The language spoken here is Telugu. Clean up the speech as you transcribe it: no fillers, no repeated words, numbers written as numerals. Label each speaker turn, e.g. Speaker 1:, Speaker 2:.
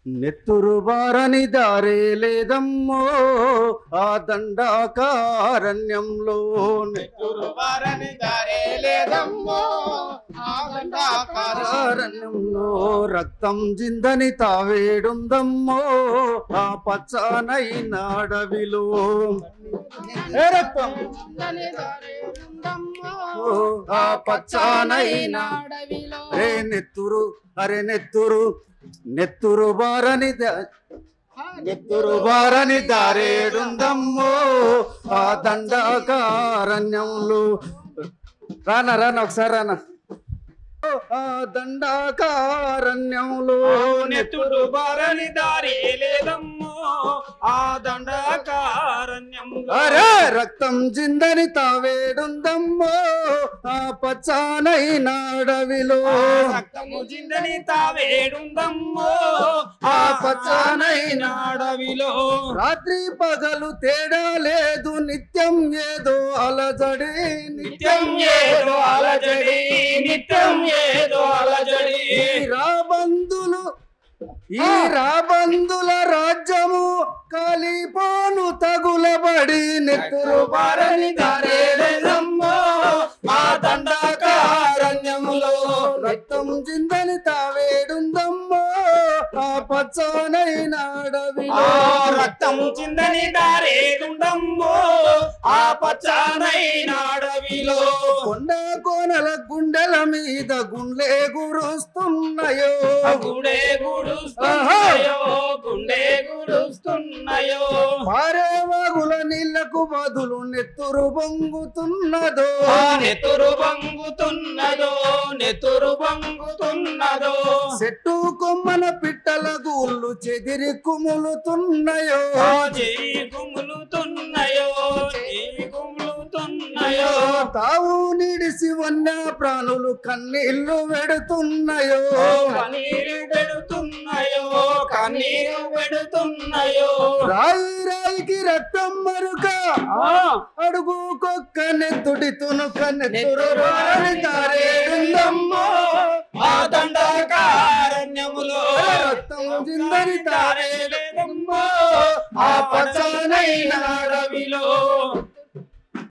Speaker 1: నెత్తురు బారని దారే లేదమ్మో ఆ దండాకారణ్యంలో
Speaker 2: నెత్తురు బారని దారే లేదమ్మో ఆ
Speaker 1: దండాకారణ్యంలో రక్తం జిందని తావేడుందమ్మో ఆ పచ్చనైన అడవిలో రక్తం ఆ పచ్చనైన రే నెత్తురు అరే నెత్తురు బారని దారేడుందమ్మో ఆ దండాకారణ్యంలో రానా ఒకసారి రానా ఆ దండాకారణ్యంలో
Speaker 2: నెత్తురు బారని దారే లేదమ్మో ఆ దండాకారణ్యంలో
Speaker 1: అరే రక్తం జిందని తావేడుందమ్మో ఆ పచ్చనైన అడవిలో
Speaker 2: రక్తము జిందని తావేడుందమ్మో ఆ పచ్చనైన అడవిలో
Speaker 1: రాత్రి పగలు తేడా లేదు నిత్యం ఏదో అలజడి
Speaker 2: నిత్యం ఏదో అలజడి నిత్యం ఏదో అలజడి
Speaker 1: ఈ రాబందుల రాజ్యము కాలిపోను తగులబడి నెత్తురు
Speaker 2: బారని దారే లేదమ్మో ఆ దండాకారణ్యములో
Speaker 1: రక్తం జిందని తావేడుందమ్మో ఆ పచ్చనైన అడవిలో
Speaker 2: రక్తం చిందని దారేదుందమ్మో ఆ పచ్చనైన అడవిలో
Speaker 1: కొండ కోనల గుండెల మీద గుండె గురుస్తున్నాయో
Speaker 2: గుండె గుడుస్తున్నాయో గుండె గుడుస్తున్నాయో
Speaker 1: పారే వాగుల నీళ్లకు బదులు నెత్తురు పొంగుతున్నదో
Speaker 2: నెత్తురు బంగుతున్నదో నెత్తురు బంగుతున్నదో
Speaker 1: చెట్టు కొమ్మన పిట్టల గూళ్ళు చెదిరి కుములుతున్నాయో
Speaker 2: చెయ్యి కుములుతున్నాయో చెయ్యి కుములుతున్నాయో
Speaker 1: తావు నిడిసి వన్య ప్రాణులు కన్నీళ్లు వెడుతున్నాయో
Speaker 2: కన్నీరు పెడుతున్నాయో కన్నీరు పెడుతున్నాయో
Speaker 1: రాయికి రక్తం మరుక అడుగు కొక్క నెత్తుడి తునుక నెత్తురు బారని దారేడుందమ్మో
Speaker 2: ఆ దండాకారణ్యములో
Speaker 1: రక్తం జిందని
Speaker 2: దారేలేదమ్మో ఆ పచ్చనైన అడవిలో